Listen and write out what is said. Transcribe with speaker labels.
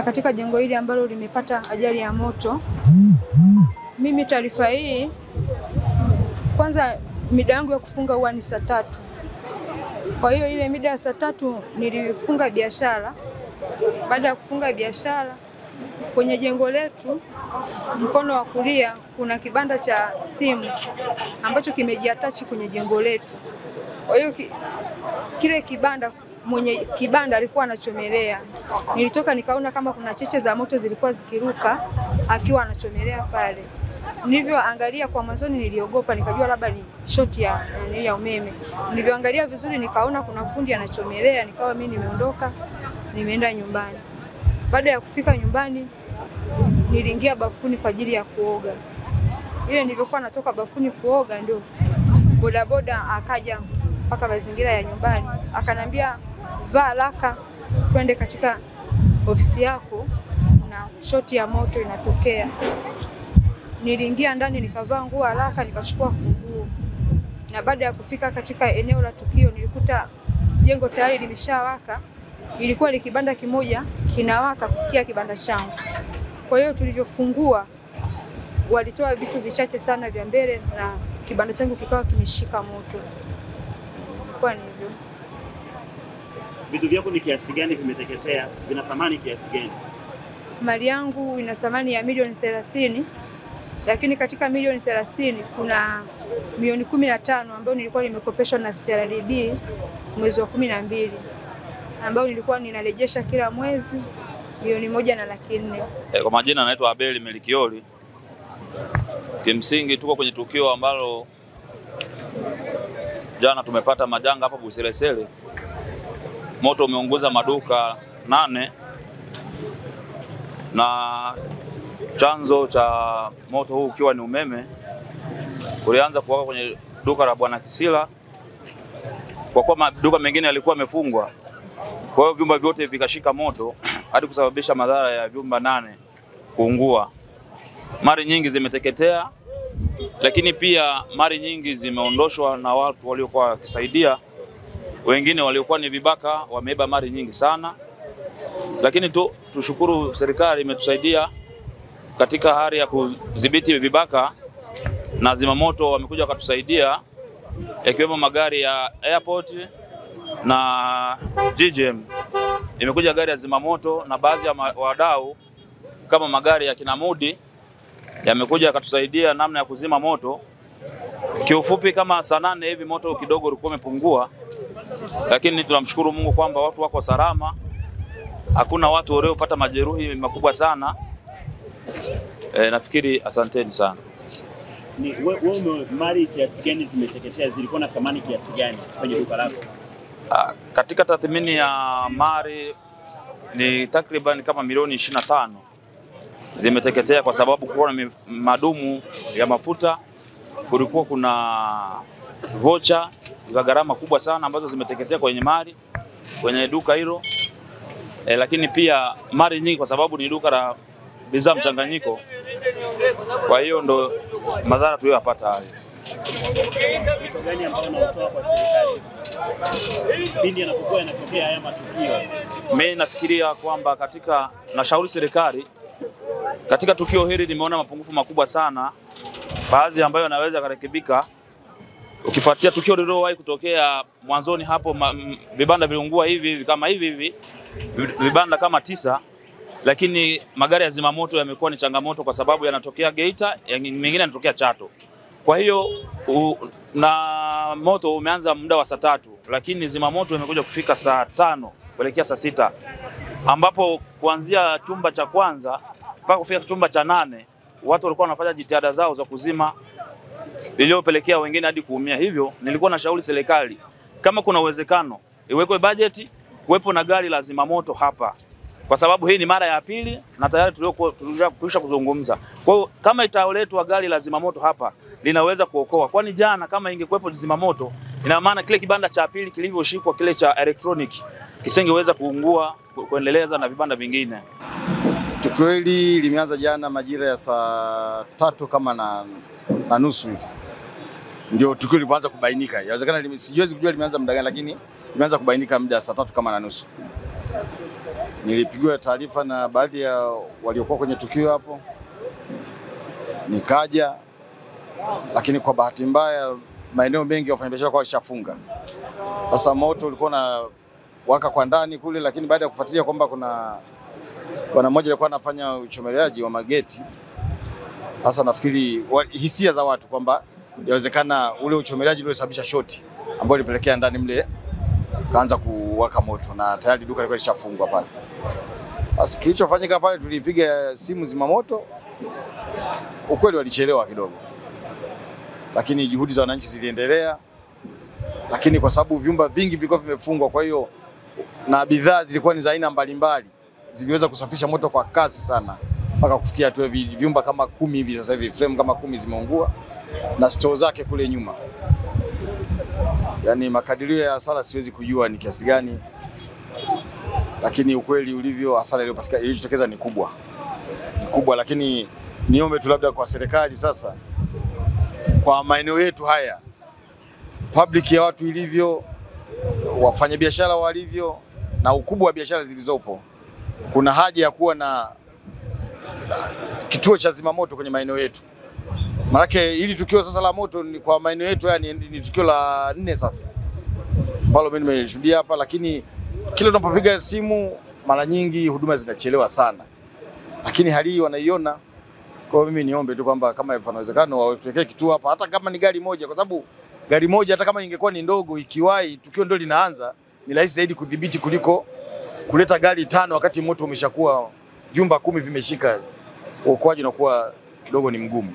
Speaker 1: katika jengo hili ambalo limepata ajali ya moto. Mimi taarifa hii, kwanza mida yangu ya kufunga huwa ni saa 3. Kwa hiyo ile mida ya saa 3 nilifunga biashara. Baada ya kufunga biashara, kwenye jengo letu mkono wa kulia kuna kibanda cha simu ambacho kimejiatachi kwenye jengo letu. Kwa hiyo kile kibanda, mwenye kibanda alikuwa anachomelea. Nilitoka nikaona kama kuna cheche za moto zilikuwa zikiruka akiwa anachomelea pale. Nilivyoangalia kwa mwanzoni niliogopa, nikajua labda ni shoti ya umeme. Nilivyoangalia vizuri nikaona kuna fundi anachomelea, nikawa mimi nimeondoka, nimeenda nyumbani. Baada ya kufika nyumbani niliingia bafuni kwa ajili ya kuoga. Ile nilivyokuwa natoka bafuni kuoga ndio bodaboda akaja mpaka mazingira ya nyumbani. Akanambia, "Vaa haraka twende katika ofisi yako na shoti ya moto inatokea." Niliingia ndani nikavaa nguo haraka nikachukua funguo. Na baada ya kufika katika eneo la tukio nilikuta jengo tayari limeshawaka. Ilikuwa ni kibanda kimoja kinawaka kufikia kibanda changu. Kwa hiyo tulivyofungua walitoa vitu vichache sana vya mbele na kibanda changu kikawa kimeshika moto. Kwa hivyo
Speaker 2: vitu vyako ni kiasi gani vimeteketea? Vina thamani kiasi gani?
Speaker 1: Mali yangu ina thamani ya milioni 30, lakini katika milioni 30 kuna milioni 15 ambayo nilikuwa nimekopeshwa na CRDB mwezi wa 12, ambayo nilikuwa ninarejesha kila mwezi milioni 1.4.
Speaker 3: Kwa majina naitwa Abeli Melikioli. Kimsingi tuko kwenye tukio ambalo jana tumepata majanga hapa Buselesele. Moto umeunguza maduka 8 na chanzo cha moto huu ukiwa ni umeme. Ulianza kuwaka kwenye duka la Bwana Kisila kwa kuwa maduka mengine yalikuwa yamefungwa. Kwa hiyo vyumba vyote vikashika moto hadi kusababisha madhara ya vyumba 8 kuungua. Mali nyingi zimeteketea, lakini pia mali nyingi zimeondoshwa na watu waliokuwa wakisaidia. Wengine waliokuwa ni vibaka wameiba mali nyingi sana. Lakini tushukuru serikali imetusaidia katika hali ya kudhibiti vibaka, na zimamoto wamekuja wakatusaidia, yakiwemo magari ya airport na GGM. Imekuja gari ya zimamoto na baadhi ya wadau kama magari ya Kinamudi yamekuja yakatusaidia namna ya kuzima moto. Kiufupi kama saa 8 hivi moto kidogo ulikuwa umepungua, lakini tunamshukuru Mungu kwamba watu wako salama. Hakuna watu waliopata majeruhi makubwa sana. Nafikiri asanteni sana.
Speaker 2: Ni wewe mali kiasi gani zimeteketea? Zilikuwa na thamani kiasi gani kwenye duka lako?
Speaker 3: Katika tathmini ya mali ni takriban kama milioni 25 zimeteketea, kwa sababu kuna madumu ya mafuta, kulikuwa kuna vocha za gharama kubwa sana ambazo zimeteketea kwenye mali kwenye duka hilo. Lakini pia mali nyingi kwa sababu ni duka la bidhaa mchanganyiko. Kwa hiyo ndo madhara tuliyopata hayo.
Speaker 2: Vitu gani ambavyo unatoa kwa serikali pindi yanapokuwa yanatokea haya matukio?
Speaker 3: Mimi nafikiria kwamba nashauri serikali katika tukio hili nimeona mapungufu makubwa sana, baadhi ambayo yanaweza kurekebika. Ukifuatia tukio lililowahi kutokea mwanzoni hapo, vibanda viliungua hivi vibanda kama 9, lakini magari ya zimamoto yamekuwa ni changamoto kwa sababu yanatokea Geita, mengine yanatokea Chato. Kwa hiyo na moto umeanza muda wa saa 3, lakini zimamoto imekuja kufika saa 5 kuelekea saa 6, ambapo kuanzia chumba cha kwanza mpaka kufika chumba cha 8 watu walikuwa wanafanya jitihada zao za kuzima, iliyopelekea wengine hadi kuumia. Hivyo nilikuwa nashauri serikali kama kuna uwezekano iwekwe bajeti, kuwepo na gari la zimamoto hapa, kwa sababu hii ni mara ya pili na tayari tulisha kuzungumza. Kwa hiyo kama italetwa gari la zimamoto hapa linaweza kuokoa, kwani jana kama ingekuwepo zimamoto ina maana kile kibanda cha pili kilivyoshikwa kile cha electronic kisingeweza kuungua kuendeleza na vibanda vingine.
Speaker 4: Tukio hili limeanza jana majira ya saa 3 kama na nusu hivi. Ndio tukio lilipoanza kubainika. Inawezekana siwezi kujua limeanza muda gani, lakini limeanza kubainika muda saa 3 kama na nusu. Nilipigiwa taarifa na baadhi ya waliokuwa kwenye tukio hapo, nikaja, lakini kwa bahati mbaya maeneo mengi wafanyabiashara kwa washafunga. Sasa moto ulikuwa na waka kwa ndani kule, lakini baada ya kufuatilia kwamba kuna bwana mmoja alikuwa anafanya uchomeleaji wa mageti. Sasa nafikiri hisia za watu kwamba inawezekana ule uchomeleaji uliosababisha shoti ambao ilipelekea ndani mle kaanza kuwaka moto na tayari duka lilikuwa lishafungwa pale. Basi kilichofanyika pale, tulipiga simu zimamoto, ukweli walichelewa kidogo, lakini juhudi za wananchi ziliendelea. Lakini kwa sababu vyumba vingi vilikuwa vimefungwa, kwa hiyo na bidhaa zilikuwa ni za aina mbalimbali, ziliweza kusafisha moto kwa kasi sana mpaka kufikia tu vyumba kama 10 hivi. Sasa hivi frame kama 10 zimeungua na store zake kule nyuma. Yani makadirio ya hasara siwezi kujua ni kiasi gani, lakini ukweli ulivyo hasara iliyotokeza ni kubwa. Ni kubwa, lakini niombe tu labda kwa serikali sasa, kwa maeneo yetu haya, public ya watu ilivyo, wafanyabiashara walivyo na ukubwa wa biashara zilizopo, kuna haja ya kuwa na kituo cha zimamoto kwenye maeneo yetu. Maana hili tukio sasa la moto ni kwa maeneo yetu haya ni tukio la 4 sasa ambalo mimi nimeshuhudia hapa, lakini kila tunapopiga simu mara nyingi huduma zinachelewa sana, lakini hali hii wanaiona. Kwa mimi niombe tu kwamba kama panawezekano waweke kituo hapa, hata kama ni gari moja, kwa sababu gari moja hata kama ingekuwa ni ndogo, ikiwahi tukio ndio linaanza, ni rahisi zaidi kudhibiti kuliko kuleta gari 5 wakati moto umeshakuwa vyumba 10 vimeshika. Uokoaji unakuwa kidogo ni mgumu.